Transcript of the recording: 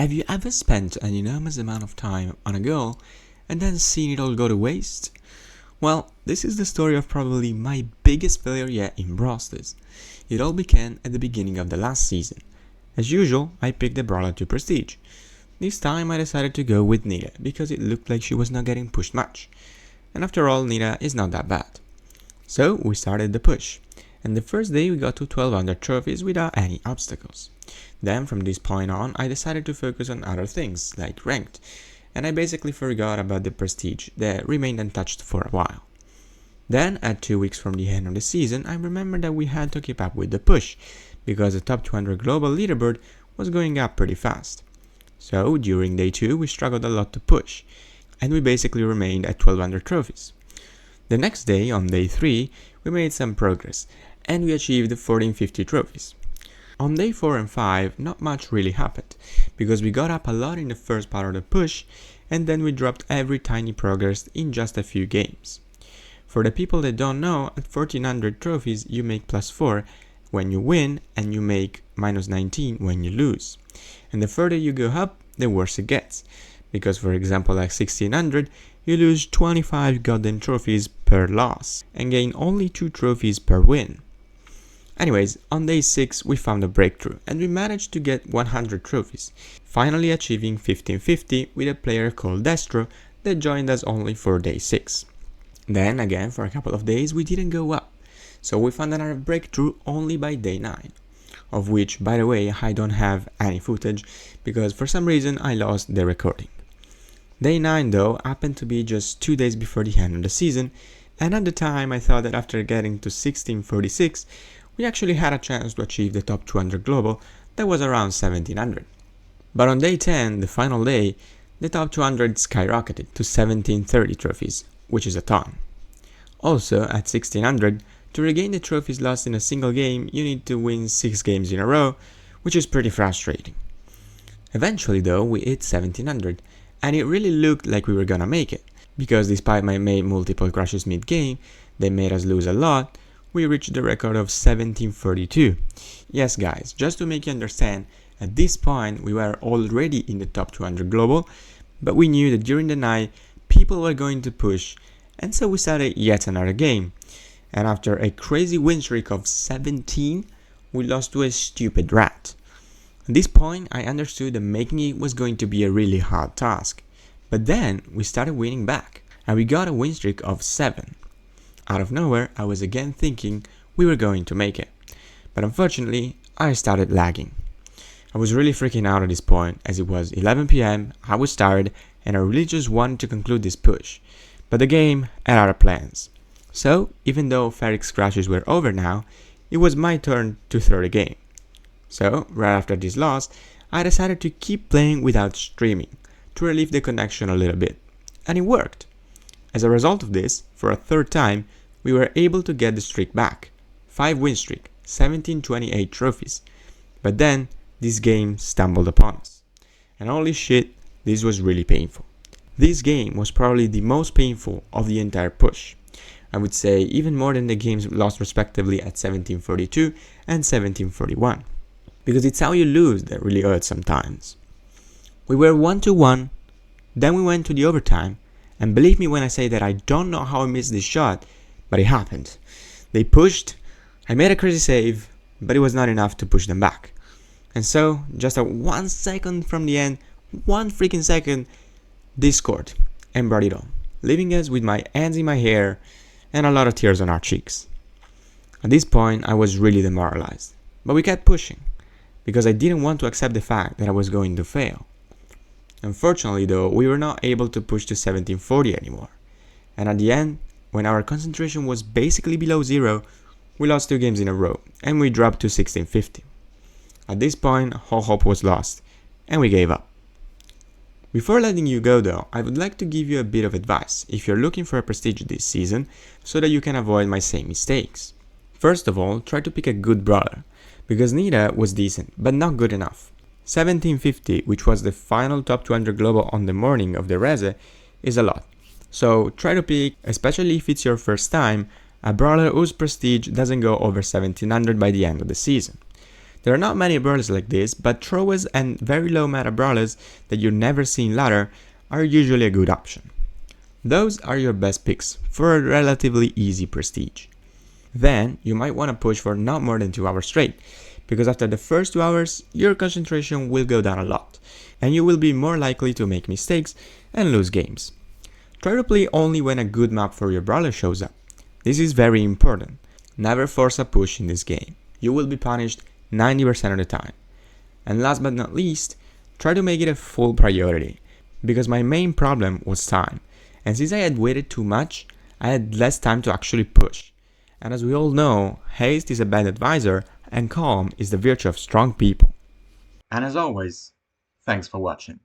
Have you ever spent an enormous amount of time on a goal and then seen it all go to waste? Well, this is the story of probably my biggest failure yet in Brawl Stars. It all began at the beginning of the last season. As usual, I picked the Brawler to Prestige. This time I decided to go with Nita because it looked like she was not getting pushed much. And after all, Nita is not that bad. So we started the push, and the first day we got to 1200 trophies without any obstacles. Then from this point on, I decided to focus on other things, like ranked, and I basically forgot about the prestige that remained untouched for a while. Then, at 2 weeks from the end of the season, I remembered that we had to keep up with the push, because the top 200 global leaderboard was going up pretty fast. So, during day 2, we struggled a lot to push, and we basically remained at 1200 trophies. The next day, on day 3, we made some progress, and we achieved 1450 trophies. On day 4 and 5, not much really happened, because we got up a lot in the first part of the push, and then we dropped every tiny progress in just a few games. For the people that don't know, at 1400 trophies you make +4 when you win, and you make -19 when you lose. And the further you go up, the worse it gets, because for example at 1600, you lose 25 goddamn trophies per loss, and gain only 2 trophies per win. Anyways, on day 6 we found a breakthrough, and we managed to get 100 trophies, finally achieving 1550 with a player called Destro that joined us only for day 6. Then again, for a couple of days we didn't go up, so we found another breakthrough only by day 9, of which, by the way, I don't have any footage, because for some reason I lost the recording. Day 9 though happened to be just 2 days before the end of the season, and at the time I thought that after getting to 1646, we actually had a chance to achieve the top 200 global that was around 1700. But on day 10, the final day, the top 200 skyrocketed to 1730 trophies, which is a ton. Also, at 1600, to regain the trophies lost in a single game, you need to win 6 games in a row, which is pretty frustrating. Eventually though, we hit 1700, and it really looked like we were gonna make it, because despite my multiple crashes mid-game, they made us lose a lot, we reached the record of 1732. Yes guys, just to make you understand, at this point we were already in the top 200 global, but we knew that during the night people were going to push, and so we started yet another game. And after a crazy win streak of 17, we lost to a stupid rat. At this point I understood that making it was going to be a really hard task, but then we started winning back, and we got a win streak of 7. Out of nowhere, I was again thinking we were going to make it, but unfortunately, I started lagging. I was really freaking out at this point, as it was 11 PM, I was tired, and I really just wanted to conclude this push, but the game had other plans. So, even though Ferrix's crashes were over now, it was my turn to throw the game. So, right after this loss, I decided to keep playing without streaming, to relieve the connection a little bit, and it worked. As a result of this, for a third time, we were able to get the streak back. 5 win streak, 1728 trophies. But then, this game stumbled upon us. And holy shit, this was really painful. This game was probably the most painful of the entire push. I would say even more than the games lost respectively at 1742 and 1741. Because it's how you lose that really hurts sometimes. We were 1-1, then we went to the overtime, and believe me when I say that I don't know how I missed this shot, but it happened. They pushed, I made a crazy save, but it was not enough to push them back. And so, just at 1 second from the end, 1 freaking second, they scored and brought it on, leaving us with my hands in my hair and a lot of tears on our cheeks. At this point, I was really demoralized, but we kept pushing, because I didn't want to accept the fact that I was going to fail. Unfortunately though, we were not able to push to 1740 anymore, and at the end, when our concentration was basically below 0, we lost 2 games in a row, and we dropped to 1650. At this point, all hope was lost, and we gave up. Before letting you go though, I would like to give you a bit of advice if you're looking for a prestige this season, so that you can avoid my same mistakes. First of all, try to pick a good brawler, because Nita was decent, but not good enough. 1750, which was the final top 200 global on the morning of the Reze, is a lot. So try to pick, especially if it's your first time, a brawler whose prestige doesn't go over 1700 by the end of the season. There are not many brawlers like this, but throwers and very low meta brawlers that you never see in ladder are usually a good option. Those are your best picks for a relatively easy prestige. Then you might want to push for not more than 2 hours straight, because after the first 2 hours your concentration will go down a lot, and you will be more likely to make mistakes and lose games. Try to play only when a good map for your brawler shows up. This is very important. Never force a push in this game. You will be punished 90% of the time. And last but not least, try to make it a full priority, because my main problem was time, and since I had waited too much, I had less time to actually push. And as we all know, haste is a bad advisor, and calm is the virtue of strong people. And as always, thanks for watching.